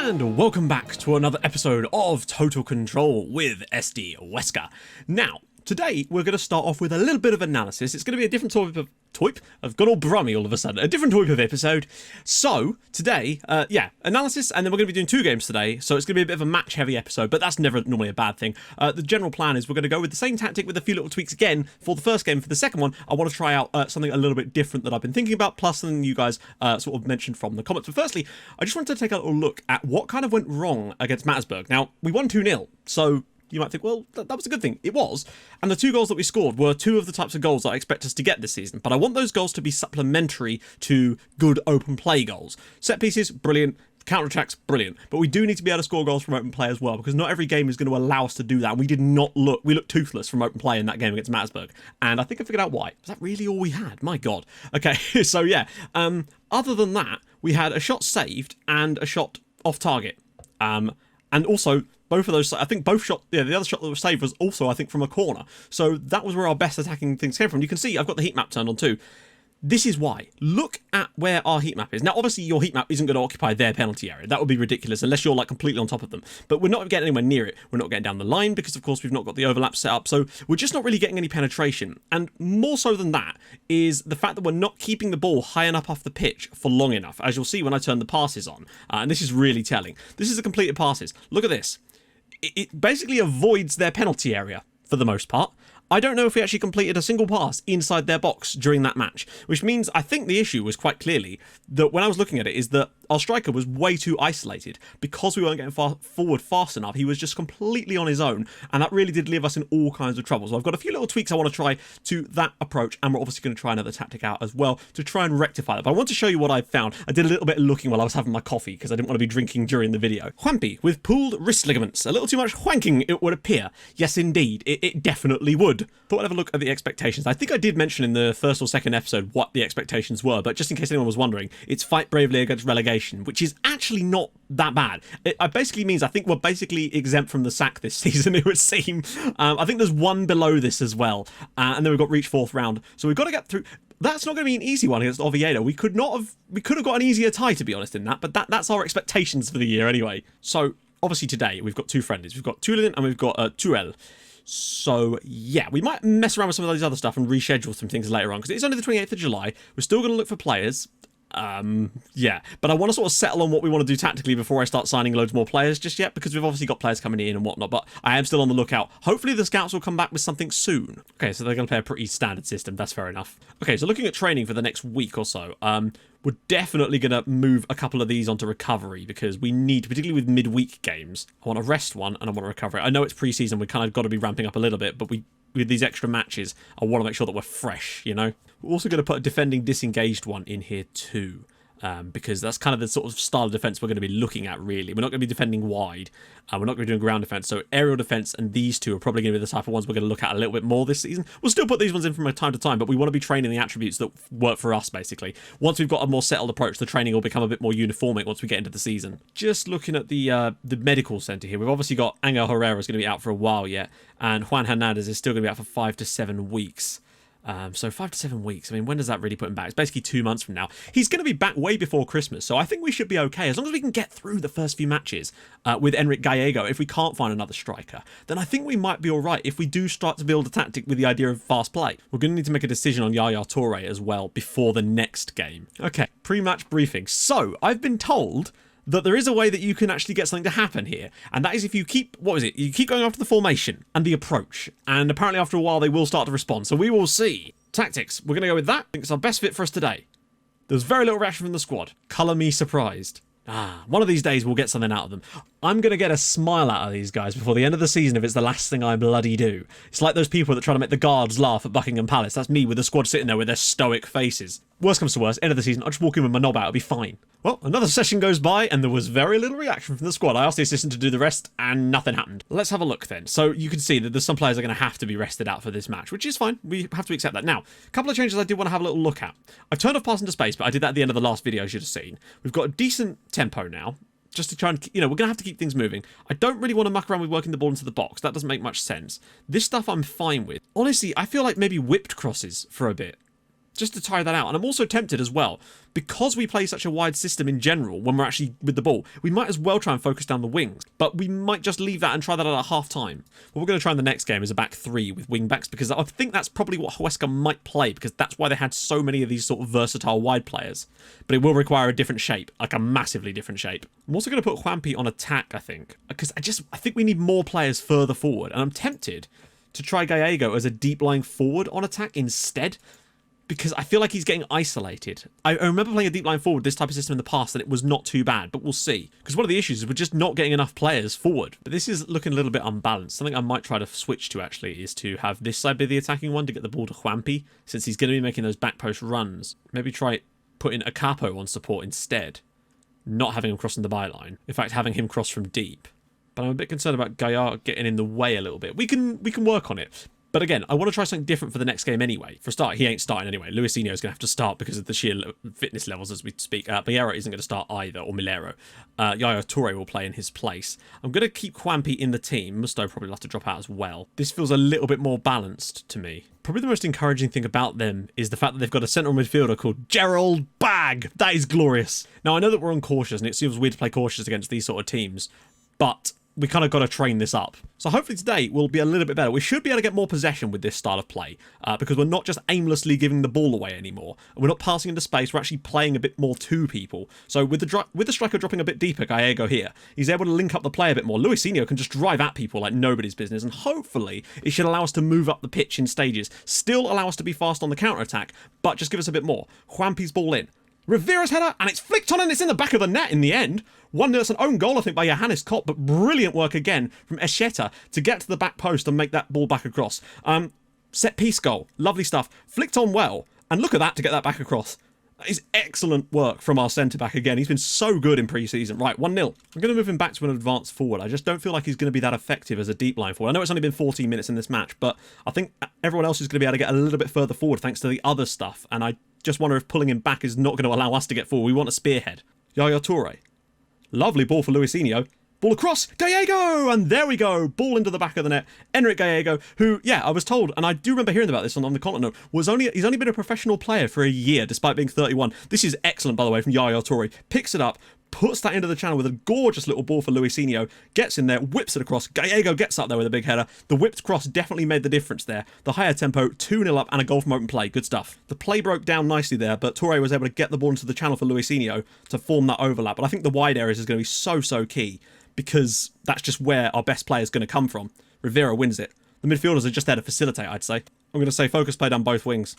And welcome back to another episode of Total Control with SD Huesca. Now, today we're going to start off with a little bit of analysis. It's going to be a different I've got all brummy all of a sudden. A different type of episode. So, today, analysis, and then we're going to be doing 2 games today, so it's going to be a bit of a match-heavy episode, but that's never normally a bad thing. The general plan is we're going to go with the same tactic with a few little tweaks again for the first game. For the second one, I want to try out something a little bit different that I've been thinking about, plus something you guys sort of mentioned from the comments. But firstly, I just wanted to take a little look at what kind of went wrong against Mattersburg. Now, we won 2-0, so you might think, well, that was a good thing. It was. And the 2 goals that we scored were 2 of the types of goals that I expect us to get this season. But I want those goals to be supplementary to good open play goals. Set pieces, brilliant. Counter-attacks, brilliant. But we do need to be able to score goals from open play as well, because not every game is going to allow us to do that. And we looked toothless from open play in that game against Mattersburg. And I think I figured out why. Was that really all we had? My God. Okay, so yeah. Other than that, we had a shot saved and a shot off target. And also, both of those, I think both shot, the other shot that was saved was also, I think, from a corner. So that was where our best attacking things came from. You can see I've got the heat map turned on too. This is why. Look at where our heat map is. Now, obviously, your heat map isn't going to occupy their penalty area. That would be ridiculous unless you're like completely on top of them. But we're not getting anywhere near it. We're not getting down the line because, of course, we've not got the overlap set up. So we're just not really getting any penetration. And more so than that is the fact that we're not keeping the ball high enough off the pitch for long enough, as you'll see when I turn the passes on. And this is really telling. This is the completed passes. Look at this. It basically avoids their penalty area for the most part. I don't know if we actually completed a single pass inside their box during that match, which means I think the issue was quite clearly that when I was looking at it is that our striker was way too isolated because we weren't getting forward fast enough. He was just completely on his own, and that really did leave us in all kinds of trouble. So I've got a few little tweaks I want to try to that approach, and we're obviously going to try another tactic out as well to try and rectify that. But I want to show you what I found. I did a little bit of looking while I was having my coffee because I didn't want to be drinking during the video. Whampy with pulled wrist ligaments. A little too much wanking, it would appear. Yes, indeed. It definitely would. But we'll have a look at the expectations. I think I did mention in the first or second episode what the expectations were, but just in case anyone was wondering, it's fight bravely against relegation, which is actually not that bad. It basically means I think we're basically exempt from the sack this season, it would seem. I think there's one below this as well, and then we've got reach 4th round. So we've got to get through. That's not going to be an easy one against Oviedo. We could have got an easier tie, to be honest, in that, but that's our expectations for the year anyway. So obviously today we've got 2 friendlies. We've got Toulon and we've got Tyrell. So, yeah, we might mess around with some of these other stuff and reschedule some things later on, because it's only the 28th of July. We're still going to look for players. Yeah, but I want to sort of settle on what we want to do tactically before I start signing loads more players just yet, because we've obviously got players coming in and whatnot, but I am still on the lookout. Hopefully the scouts will come back with something soon. Okay, so they're going to play a pretty standard system. That's fair enough. Okay, so looking at training for the next week or so, we're definitely going to move a couple of these onto recovery because we need, particularly with midweek games, I want to rest one and I want to recover it. I know it's pre-season, we kind of got to be ramping up a little bit, but with these extra matches, I want to make sure that we're fresh, you know? We're also going to put a defending disengaged one in here too. Because that's kind of the sort of style of defence we're going to be looking at, really. We're not going to be defending wide. We're not going to be doing ground defence. So aerial defence and these two are probably going to be the type of ones we're going to look at a little bit more this season. We'll still put these ones in from time to time, but we want to be training the attributes that work for us, basically. Once we've got a more settled approach, the training will become a bit more uniformic once we get into the season. Just looking at the medical centre here, we've obviously got Angel Herrera is going to be out for a while yet, and Juan Hernandez is still going to be out for 5 to 7 weeks. So 5 to 7 weeks. I mean, when does that really put him back? It's basically 2 months from now. He's going to be back way before Christmas, so I think we should be okay. As long as we can get through the first few matches with Enric Gallego, if we can't find another striker, then I think we might be all right if we do start to build a tactic with the idea of fast play. We're going to need to make a decision on Yaya Touré as well before the next game. Okay, pre-match briefing. So, I've been told that there is a way that you can actually get something to happen here, and that is if you keep, you keep going after the formation and the approach, and apparently after a while they will start to respond, so we will see. Tactics, we're going to go with that. I think it's our best fit for us today. There's very little reaction from the squad. Colour me surprised. One of these days we'll get something out of them. I'm going to get a smile out of these guys before the end of the season if it's the last thing I bloody do. It's like those people that try to make the guards laugh at Buckingham Palace. That's me with the squad sitting there with their stoic faces. Worst comes to worst, end of the season, I'll just walk in with my knob out, it'll be fine. Well, another session goes by and there was very little reaction from the squad. I asked the assistant to do the rest and nothing happened. Let's have a look then. So you can see that there's some players that are going to have to be rested out for this match, which is fine. We have to accept that. Now, a couple of changes I did want to have a little look at. I've turned off pass into space, but I did that at the end of the last video, as you should have seen. We've got a decent tempo now. Just to try and, we're going to have to keep things moving. I don't really want to muck around with working the ball into the box. That doesn't make much sense. This stuff I'm fine with. Honestly, I feel like maybe whipped crosses for a bit. just to try that out. And I'm also tempted as well, because we play such a wide system in general when we're actually with the ball, we might as well try and focus down the wings. But we might just leave that and try that at half time. What we're going to try in the next game is a back three with wing backs, because I think that's probably what Huesca might play, because that's why they had so many of these sort of versatile wide players. But it will require a different shape, like a massively different shape. I'm also going to put Juanpi on attack, I think, because I think we need more players further forward, and I'm tempted to try Gallego as a deep lying forward on attack instead, because I feel like he's getting isolated. I remember playing a deep line forward this type of system in the past, and it was not too bad, but we'll see. Because one of the issues is we're just not getting enough players forward. But this is looking a little bit unbalanced. Something I might try to switch to, actually, is to have this side be the attacking one to get the ball to Juanpi, since he's going to be making those back post runs. Maybe try putting a capo on support instead, not having him crossing the byline. In fact, having him cross from deep. But I'm a bit concerned about Gaillard getting in the way a little bit. We can work on it. But again, I want to try something different for the next game anyway. For a start, he ain't starting anyway. Luisinho is going to have to start because of the sheer fitness levels as we speak. Biera isn't going to start either, or Milero. Yaya Toure will play in his place. I'm going to keep Juanpi in the team. Musto probably will have to drop out as well. This feels a little bit more balanced to me. Probably the most encouraging thing about them is the fact that they've got a central midfielder called Gerald Bag. That is glorious. Now, I know that we're uncautious, and it seems weird to play cautious against these sort of teams, but we kind of got to train this up. So hopefully today will be a little bit better. We should be able to get more possession with this style of play, because we're not just aimlessly giving the ball away anymore. And we're not passing into space, we're actually playing a bit more to people. So with the striker dropping a bit deeper, Gallego here, he's able to link up the play a bit more. Luisinho can just drive at people like nobody's business, and hopefully it should allow us to move up the pitch in stages. Still allow us to be fast on the counter-attack, but just give us a bit more. Juanpi's ball in. Rivera's header, and it's flicked on, and it's in the back of the net in the end. 1-0, it's an own goal, I think, by Johannes Kopp, but brilliant work again from Escheta to get to the back post and make that ball back across. Set piece goal, lovely stuff. Flicked on well, and look at that to get that back across. That is excellent work from our centre-back again. He's been so good in pre-season. Right, 1-0. I'm going to move him back to an advanced forward. I just don't feel like he's going to be that effective as a deep line forward. I know it's only been 14 minutes in this match, but I think everyone else is going to be able to get a little bit further forward thanks to the other stuff, and I just wonder if pulling him back is not going to allow us to get forward. We want a spearhead. Yaya Toure. Lovely ball for Luisinho. Ball across. Gallego! And there we go. Ball into the back of the net. Enric Gallego, who, yeah, I was told, and I do remember hearing about this on the continent, he's only been a professional player for a year, despite being 31. This is excellent, by the way, from Yaya Toure. Picks it up, puts that into the channel with a gorgeous little ball for Luisinho, gets in there, whips it across. Gallego gets up there with a big header. The whipped cross definitely made the difference there. The higher tempo, 2-0 up, and a goal from open play. Good stuff. The play broke down nicely there, but Toure was able to get the ball into the channel for Luisinho to form that overlap. But I think the wide areas is going to be so key, because that's just where our best player is going to come from. Rivera wins it. The midfielders are just there to facilitate, I'd say. I'm going to say focus play down both wings.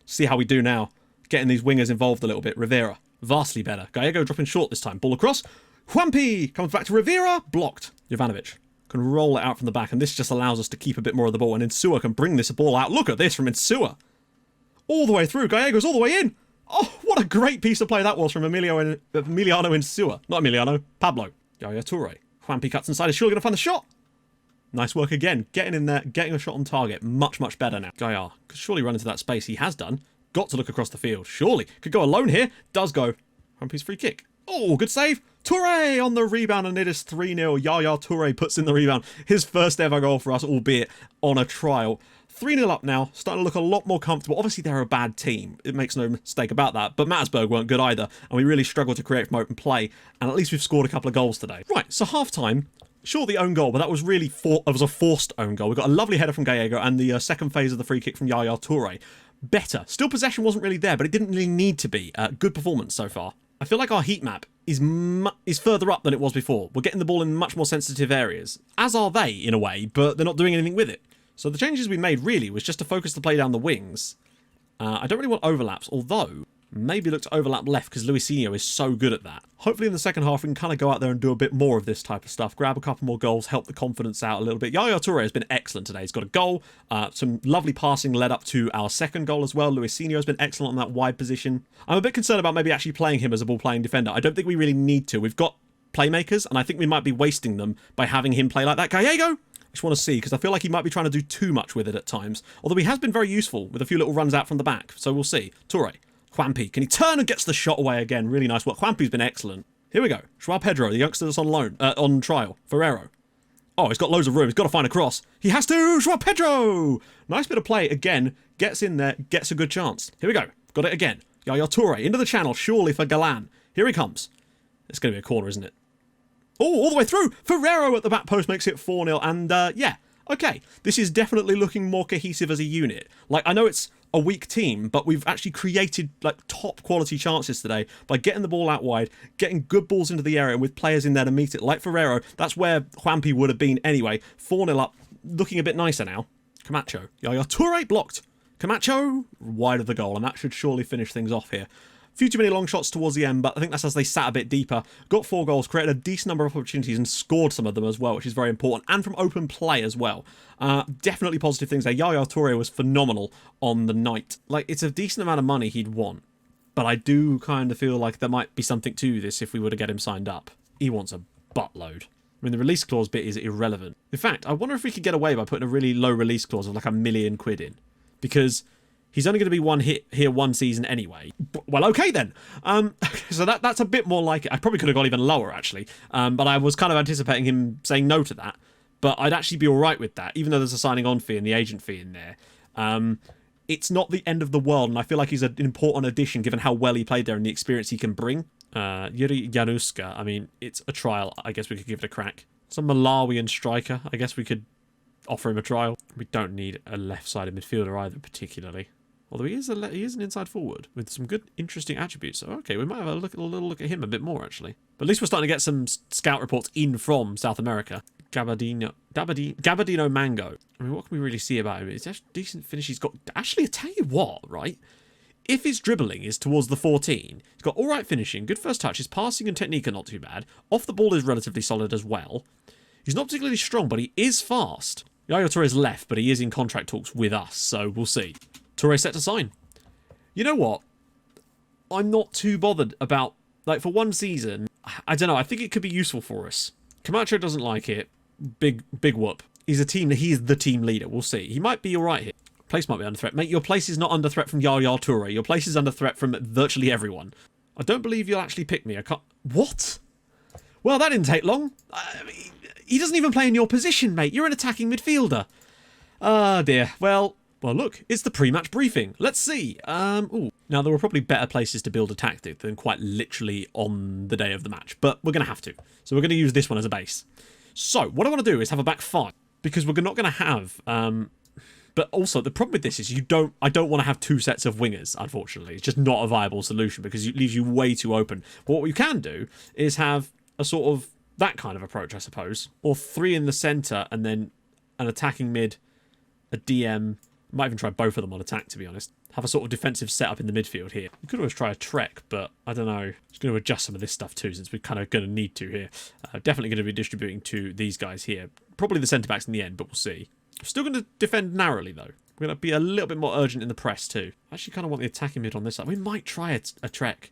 See how we do now. Getting these wingers involved a little bit. Rivera, vastly better. Gallego dropping short this time. Ball across. Juanpi comes back to Rivera. Blocked. Jovanovic can roll it out from the back, and this just allows us to keep a bit more of the ball, and Insua can bring this ball out. Look at this from Insua. All the way through. Gallego's all the way in. Oh, what a great piece of play that was from Emiliano Insua. Not Emiliano, Pablo. Yaya Toure. Juanpi cuts inside. Is surely going to find the shot. Nice work again. Getting in there, getting a shot on target. Much better now. Gaillard could surely run into that space. He has done. Got to look across the field. Surely. Could go alone here. Does go. Juanpi's free kick. Oh, good save. Toure on the rebound, and it is 3-0. Yaya Toure puts in the rebound. His first ever goal for us, albeit on a trial. 3-0 up now, starting to look a lot more comfortable. Obviously, they're a bad team. It makes no mistake about that. But Mattersburg weren't good either, and we really struggled to create from open play. And at least we've scored a couple of goals today. Right, so half-time. Sure, the own goal, but that was really it was a forced own goal. We got a lovely header from Gallego and the second phase of the free kick from Yaya Toure. Better. Still, possession wasn't really there, but it didn't really need to be. Good performance so far. I feel like our heat map is further up than it was before. We're getting the ball in much more sensitive areas, as are they, in a way, but they're not doing anything with it. So the changes we made, really, was just to focus the play down the wings. I don't really want overlaps, although maybe look to overlap left, because Luisinho is so good at that. Hopefully in the second half we can kind of go out there and do a bit more of this type of stuff. Grab a couple more goals, help the confidence out a little bit. Yaya Toure has been excellent today. He's got a goal, some lovely passing led up to our second goal as well. Luisinho has been excellent on that wide position. I'm a bit concerned about maybe actually playing him as a ball-playing defender. I don't think we really need to. We've got playmakers, and I think we might be wasting them by having him play like that. Gallego! I just want to see, because I feel like he might be trying to do too much with it at times. Although he has been very useful with a few little runs out from the back, so we'll see. Toure. Juanpi, can he turn and gets the shot away again? Really nice work. Juanpi's been excellent. Here we go. Joao Pedro, the youngster that's on loan, on trial. Ferrero. Oh, he's got loads of room. He's got to find a cross. He has to. João Pedro! Nice bit of play. Again, gets in there, gets a good chance. Here we go. Got it again. Yaya Toure into the channel, surely for Galan. Here he comes. It's going to be a corner, isn't it? Oh, all the way through. Ferrero at the back post makes it 4-0. And, yeah. Okay. This is definitely looking more cohesive as a unit. Like, I know it's a weak team, but we've actually created, like, top quality chances today by getting the ball out wide, getting good balls into the area with players in there to meet it. Like Ferrero, that's where Juanpi would have been anyway. 4-0 up. Looking a bit nicer now. Camacho. Yaya Toure blocked. Camacho wide of the goal, and that should surely finish things off here. Few too many long shots towards the end, but I think that's as they sat a bit deeper. Got 4 goals, created a decent number of opportunities and scored some of them as well, which is very important. And from open play as well. Definitely positive things there. Yaya Toure was phenomenal on the night. Like, it's a decent amount of money he'd want. But I do kind of feel like there might be something to this if we were to get him signed up. He wants a buttload. I mean, the release clause bit is irrelevant. In fact, I wonder if we could get away by putting a really low release clause of like £1 million in. Because he's only going to be one hit here one season anyway. Well, okay then. So that's a bit more like it. I probably could have gone even lower, actually. But I was kind of anticipating him saying no to that. But I'd actually be all right with that, even though there's a signing on fee and the agent fee in there. It's not the end of the world, and I feel like he's an important addition given how well he played there and the experience he can bring. Yuri Januska, I mean, it's a trial. I guess we could give it a crack. Some Malawian striker. I guess we could offer him a trial. We don't need a left-sided midfielder either, particularly. Although he is an inside forward with some good, interesting attributes. So, okay, we might have a little look at him a bit more, actually. But at least we're starting to get some scout reports in from South America. Gabardino Mango. I mean, what can we really see about him? It's actually a decent finish. He's got... Actually, I tell you what, right? If his dribbling is towards the 14, he's got all right finishing, good first touch. His passing and technique are not too bad. Off the ball is relatively solid as well. He's not particularly strong, but he is fast. Yaya Toure's left, but he is in contract talks with us, so we'll see. Toure set to sign. You know what? I'm not too bothered about... Like, for one season, I don't know. I think it could be useful for us. Camacho doesn't like it. Big whoop. He's the team leader. We'll see. He might be all right here. Place might be under threat. Mate, your place is not under threat from Yaya Toure. Your place is under threat from virtually everyone. I don't believe you'll actually pick me. I can't... What? Well, that didn't take long. I mean, he doesn't even play in your position, mate. You're an attacking midfielder. Ah, dear. Well, look, it's the pre-match briefing. Let's see. Ooh. Now, there were probably better places to build a tactic than quite literally on the day of the match, but we're going to have to. So we're going to use this one as a base. So, what I want to do is have a back 5, because we're not going to have... But also, the problem with this is I don't want to have 2 sets of wingers, unfortunately. It's just not a viable solution, because it leaves you way too open. But what we can do is have a sort of that kind of approach, I suppose. Or 3 in the centre, and then an attacking mid, a DM... Might even try both of them on attack, to be honest. Have a sort of defensive setup in the midfield here. We could always try a trek, but I don't know. Just going to adjust some of this stuff too, since we're kind of going to need to here. Definitely going to be distributing to these guys here. Probably the centre-backs in the end, but we'll see. Still going to defend narrowly, though. We're going to be a little bit more urgent in the press, too. I actually kind of want the attacking mid on this side. We might try a trek,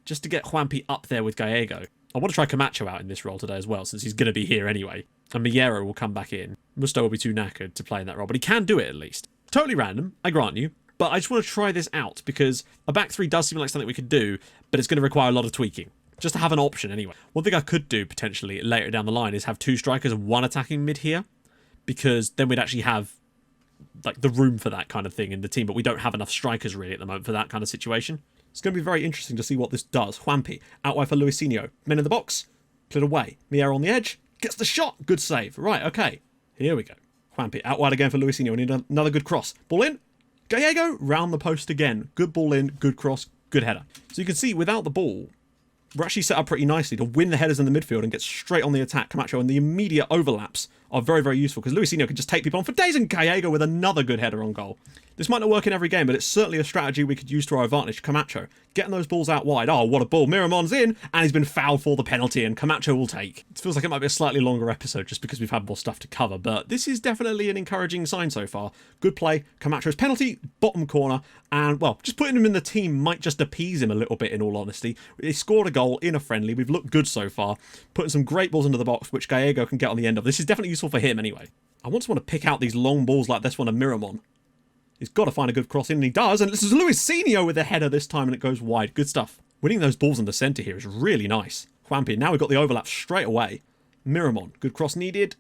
just to get Juanpi up there with Gallego. I want to try Camacho out in this role today as well, since he's going to be here anyway. And Miero will come back in. Musto will be too knackered to play in that role, but he can do it at least. Totally random, I grant you, but I just want to try this out because a back 3 does seem like something we could do, but it's going to require a lot of tweaking. Just to have an option anyway. One thing I could do potentially later down the line is have 2 strikers and 1 attacking mid here, because then we'd actually have like the room for that kind of thing in the team, but we don't have enough strikers really at the moment for that kind of situation. It's going to be very interesting to see what this does. Juanpi, out wide for Luisinho. Men in the box, cleared away. Miero on the edge, gets the shot. Good save. Right, okay. Here we go. Juanpi, out wide again for Luisinho. We need another good cross. Ball in. Gallego, round the post again. Good ball in, good cross, good header. So you can see, without the ball, we're actually set up pretty nicely to win the headers in the midfield and get straight on the attack. Camacho, and the immediate overlaps are very, very useful because Luisinho can just take people on for days, and Gallego with another good header on goal. This might not work in every game, but it's certainly a strategy we could use to our advantage. Camacho, getting those balls out wide. Oh, what a ball. Miramon's in, and he's been fouled for the penalty, and Camacho will take. It feels like it might be a slightly longer episode just because we've had more stuff to cover, but this is definitely an encouraging sign so far. Good play. Camacho's penalty, bottom corner, and, well, just putting him in the team might just appease him a little bit, in all honesty. He scored a goal in a friendly. We've looked good so far. Putting some great balls into the box, which Gallego can get on the end of. This is definitely useful for him anyway. I want to pick out these long balls like this one of Miramon. He's got to find a good cross in, and he does. And this is Luisinho with the header this time, and it goes wide. Good stuff. Winning those balls in the centre here is really nice. Juanpi, now we've got the overlap straight away. Miramon, good cross needed.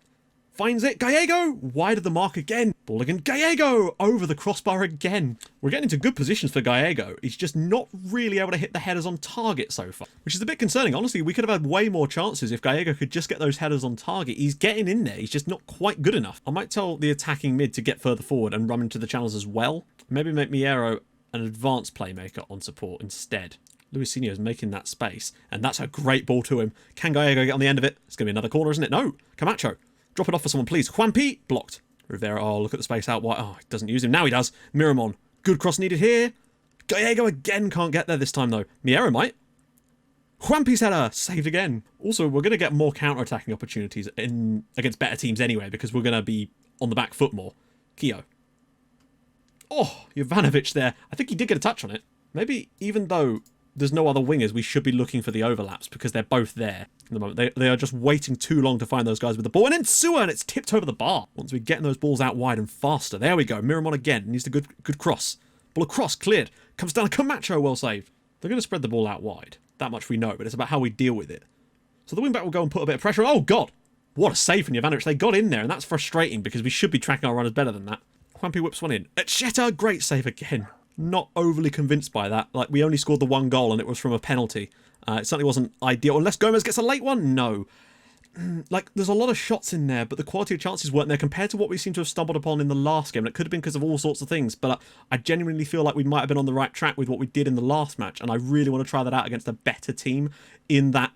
Finds it. Gallego wide of the mark again. Ball again. Gallego over the crossbar again. We're getting into good positions for Gallego. He's just not really able to hit the headers on target so far, which is a bit concerning. Honestly, we could have had way more chances if Gallego could just get those headers on target. He's getting in there. He's just not quite good enough. I might tell the attacking mid to get further forward and run into the channels as well. Maybe make Miero an advanced playmaker on support instead. Luisinho is making that space, and that's a great ball to him. Can Gallego get on the end of it? It's going to be another corner, isn't it? No. Camacho. Drop it off for someone, please. Juan P. Blocked. Rivera. Oh, look at the space out wide. Oh, he doesn't use him. Now he does. Miramon. Good cross needed here. Gallego again can't get there this time, though. Miero might. Juan P's header. Saved again. Also, we're going to get more counter-attacking opportunities against better teams anyway, because we're going to be on the back foot more. Kio. Oh, Jovanovic there. I think he did get a touch on it. Maybe even though there's no other wingers, we should be looking for the overlaps because they're both there at the moment. They are just waiting too long to find those guys with the ball. And then Sua, and it's tipped over the bar. Once we're getting those balls out wide and faster. There we go. Miramon again. Needs a good cross. Ball across. Cleared. Comes down. Camacho. Well saved. They're going to spread the ball out wide. That much we know, but it's about how we deal with it. So the wingback will go and put a bit of pressure. Oh, God. What a save from Jovanovic. They got in there, and that's frustrating because we should be tracking our runners better than that. Juanpi whips one in. Etcheta, great save again. Not overly convinced by that. Like, we only scored the one goal and it was from a penalty. It certainly wasn't ideal. Unless Gomez gets a late one? No. Like, there's a lot of shots in there, but the quality of chances weren't there compared to what we seem to have stumbled upon in the last game. And it could have been because of all sorts of things, but I genuinely feel like we might have been on the right track with what we did in the last match, and I really want to try that out against a better team in that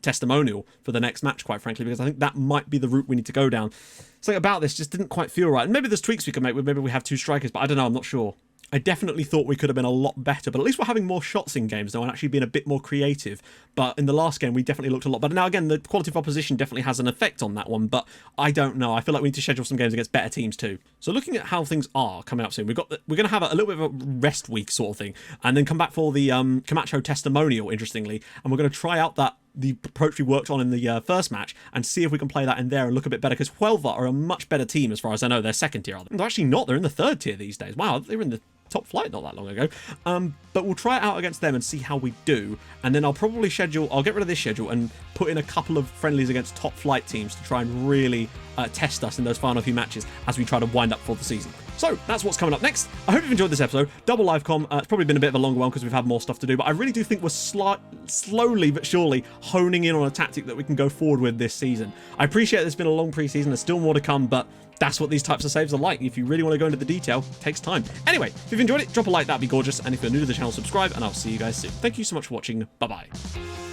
testimonial for the next match, quite frankly, because I think that might be the route we need to go down. Something about this just didn't quite feel right. And maybe there's tweaks we can make. Maybe we have two strikers, but I don't know. I'm not sure. I definitely thought we could have been a lot better, but at least we're having more shots in games now and actually being a bit more creative. But in the last game, we definitely looked a lot better. Now, again, the quality of opposition definitely has an effect on that one, but I don't know. I feel like we need to schedule some games against better teams too. So looking at how things are coming up soon, we're going to have a little bit of a rest week sort of thing, and then come back for the Camacho testimonial, interestingly, and we're going to try out the approach we worked on in the first match and see if we can play that in there and look a bit better, because Huelva are a much better team as far as I know. They're second tier, are they? They're actually not. They're in the third tier these days. Wow, they were in the top flight not that long ago. But we'll try it out against them and see how we do, and then I'll probably I'll get rid of this schedule and put in a couple of friendlies against top flight teams to try and really test us in those final few matches as we try to wind up for the season. So that's what's coming up next. I hope you've enjoyed this episode. Double live com. It's probably been a bit of a longer one because we've had more stuff to do, but I really do think we're slowly but surely honing in on a tactic that we can go forward with this season. I appreciate there's been a long preseason. There's still more to come, but that's what these types of saves are like. If you really want to go into the detail, it takes time. Anyway, if you've enjoyed it, drop a like. That'd be gorgeous. And if you're new to the channel, subscribe, and I'll see you guys soon. Thank you so much for watching. Bye-bye.